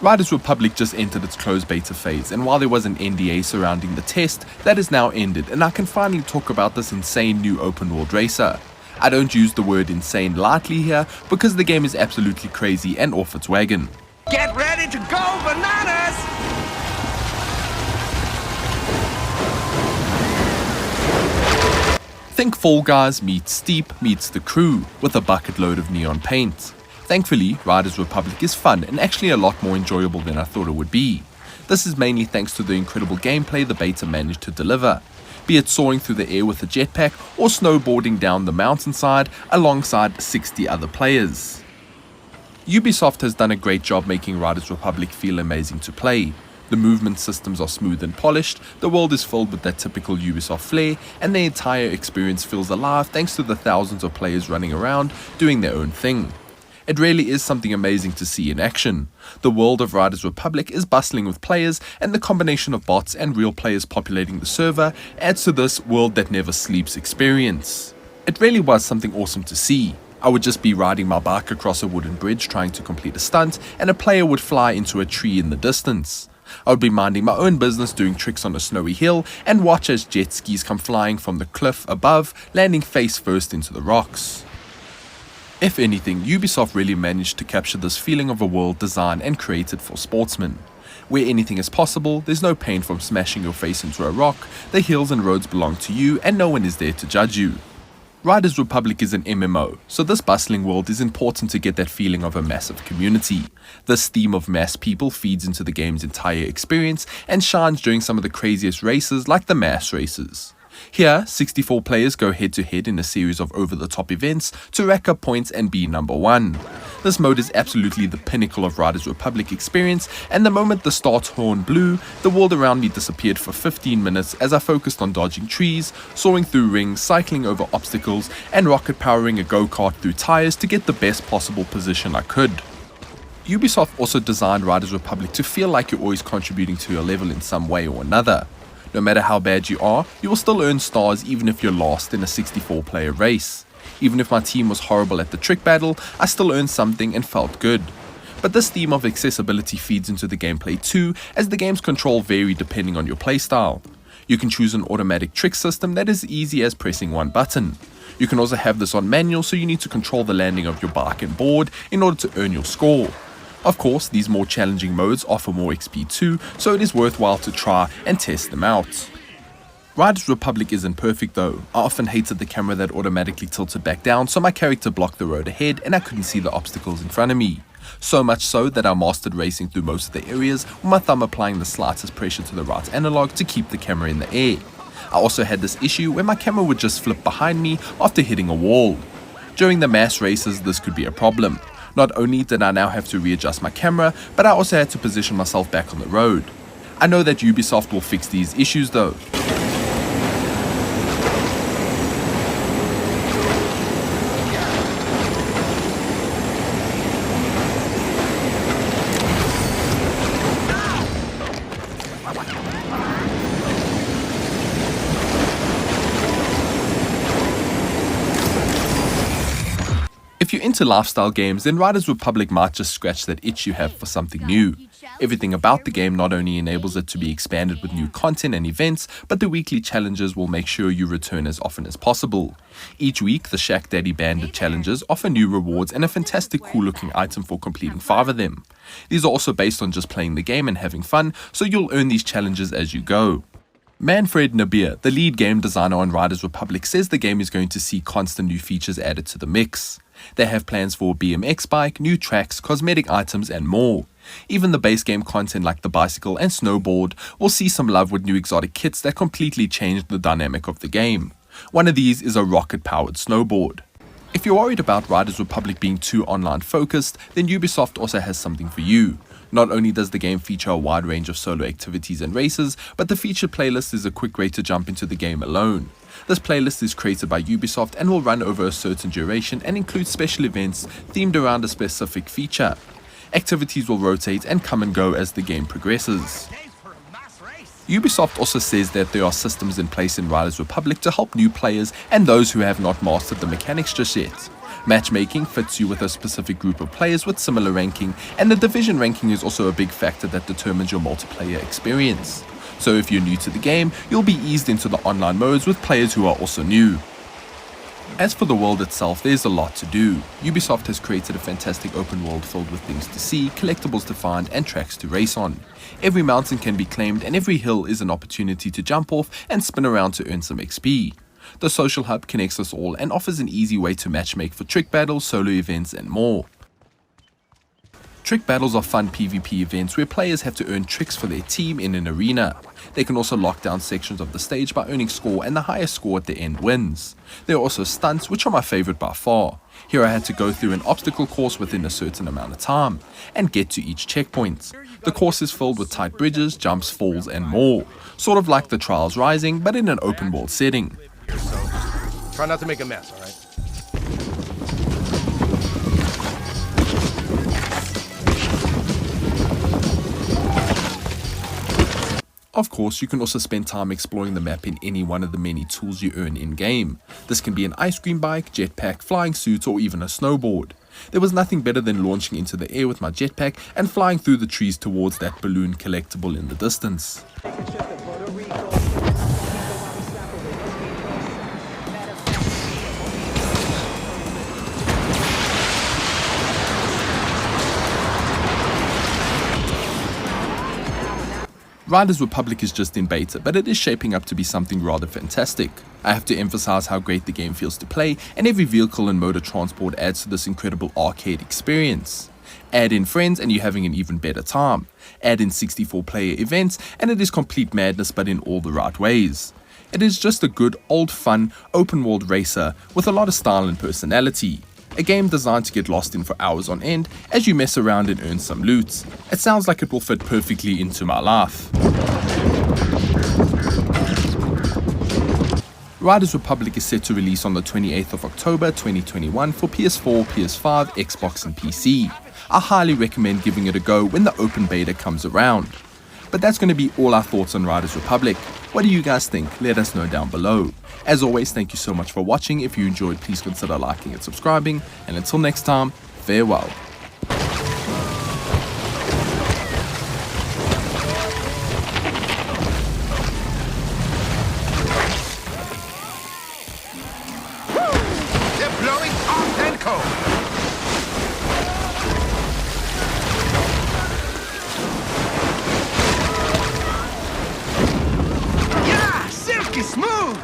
Riders Republic just entered its closed beta phase, and while there was an NDA surrounding the test, that is now ended, and I can finally talk about this insane new open world racer. I don't use the word insane lightly here, because the game is absolutely crazy and off its wagon. Get ready to go bananas! Think Fall Guys meets Steep meets The Crew, with a bucket load of neon paint. Thankfully, Riders Republic is fun and actually a lot more enjoyable than I thought it would be. This is mainly thanks to the incredible gameplay the beta managed to deliver, be it soaring through the air with a jetpack or snowboarding down the mountainside alongside 60 other players. Ubisoft has done a great job making Riders Republic feel amazing to play. The movement systems are smooth and polished, the world is filled with that typical Ubisoft flair, and the entire experience feels alive thanks to the thousands of players running around doing their own thing. It really is something amazing to see in action. The world of Riders Republic is bustling with players, and the combination of bots and real players populating the server adds to this world that never sleeps experience. It really was something awesome to see. I would just be riding my bike across a wooden bridge trying to complete a stunt, and a player would fly into a tree in the distance. I would be minding my own business doing tricks on a snowy hill and watch as jet skis come flying from the cliff above, landing face first into the rocks. If anything, Ubisoft really managed to capture this feeling of a world designed and created for sportsmen. Where anything is possible, there's no pain from smashing your face into a rock, the hills and roads belong to you and no one is there to judge you. Riders Republic is an MMO, so this bustling world is important to get that feeling of a massive community. This theme of mass people feeds into the game's entire experience and shines during some of the craziest races like the mass races. Here, 64 players go head to head in a series of over-the-top events to rack up points and be number one. This mode is absolutely the pinnacle of Riders Republic experience, and the moment the start horn blew, the world around me disappeared for 15 minutes as I focused on dodging trees, soaring through rings, cycling over obstacles, and rocket powering a go-kart through tires to get the best possible position I could. Ubisoft also designed Riders Republic to feel like you're always contributing to your level in some way or another. No matter how bad you are, you will still earn stars even if you're lost in a 64-player race. Even if my team was horrible at the trick battle, I still earned something and felt good. But this theme of accessibility feeds into the gameplay too, as the game's control vary depending on your playstyle. You can choose an automatic trick system that is easy as pressing one button. You can also have this on manual, so you need to control the landing of your bike and board in order to earn your score. Of course, these more challenging modes offer more XP too, so it is worthwhile to try and test them out. Riders Republic isn't perfect though. I often hated the camera that automatically tilted back down, so my character blocked the road ahead and I couldn't see the obstacles in front of me. So much so that I mastered racing through most of the areas with my thumb applying the slightest pressure to the right analog to keep the camera in the air. I also had this issue where my camera would just flip behind me after hitting a wall. During the mass races, this could be a problem. Not only did I now have to readjust my camera, but I also had to position myself back on the road. I know that Ubisoft will fix these issues though. If you're into lifestyle games, then Riders Republic might just scratch that itch you have for something new. Everything about the game not only enables it to be expanded with new content and events, but the weekly challenges will make sure you return as often as possible. Each week, the Shack Daddy Bandit challenges offer new rewards and a fantastic cool looking item for completing 5 of them. These are also based on just playing the game and having fun, so you'll earn these challenges as you go. Manfred Nabir, the lead game designer on Riders Republic, says the game is going to see constant new features added to the mix. They have plans for a BMX bike, new tracks, cosmetic items and more. Even the base game content like the bicycle and snowboard will see some love with new exotic kits that completely change the dynamic of the game. One of these is a rocket-powered snowboard. If you're worried about Riders Republic being too online focused, then Ubisoft also has something for you. Not only does the game feature a wide range of solo activities and races, but the featured playlist is a quick way to jump into the game alone. This playlist is created by Ubisoft and will run over a certain duration and include special events themed around a specific feature. Activities will rotate and come and go as the game progresses. Ubisoft also says that there are systems in place in Riders Republic to help new players and those who have not mastered the mechanics just yet. Matchmaking fits you with a specific group of players with similar ranking, and the division ranking is also a big factor that determines your multiplayer experience. So if you're new to the game, you'll be eased into the online modes with players who are also new. As for the world itself, there's a lot to do. Ubisoft has created a fantastic open world filled with things to see, collectibles to find, and tracks to race on. Every mountain can be claimed, and every hill is an opportunity to jump off and spin around to earn some XP. The social hub connects us all and offers an easy way to matchmake for trick battles, solo events, and more. Trick battles are fun PvP events where players have to earn tricks for their team in an arena. They can also lock down sections of the stage by earning score, and the highest score at the end wins. There are also stunts, which are my favorite by far. Here I had to go through an obstacle course within a certain amount of time and get to each checkpoint. The course is filled with tight bridges, jumps, falls, and more. Sort of like the Trials Rising, but in an open world setting. Try not to make a mess, alright? Of course, you can also spend time exploring the map in any one of the many tools you earn in-game. This can be an ice cream bike, jetpack, flying suit, or even a snowboard. There was nothing better than launching into the air with my jetpack and flying through the trees towards that balloon collectible in the distance. Riders Republic is just in beta, but it is shaping up to be something rather fantastic. I have to emphasize how great the game feels to play, and every vehicle and mode of transport adds to this incredible arcade experience. Add in friends and you're having an even better time. Add in 64-player events and it is complete madness, but in all the right ways. It is just a good, old, fun, open-world racer with a lot of style and personality. A game designed to get lost in for hours on end as you mess around and earn some loot. It sounds like it will fit perfectly into my life. Riders Republic is set to release on the 28th of October 2021 for PS4, PS5, Xbox and PC. I highly recommend giving it a go when the open beta comes around. But that's going to be all our thoughts on Riders Republic. What do you guys think? Let us know down below. As always, thank you so much for watching. If you enjoyed, please consider liking and subscribing. And until next time, farewell. They're blowing hot and cold. Yeah, silky smooth.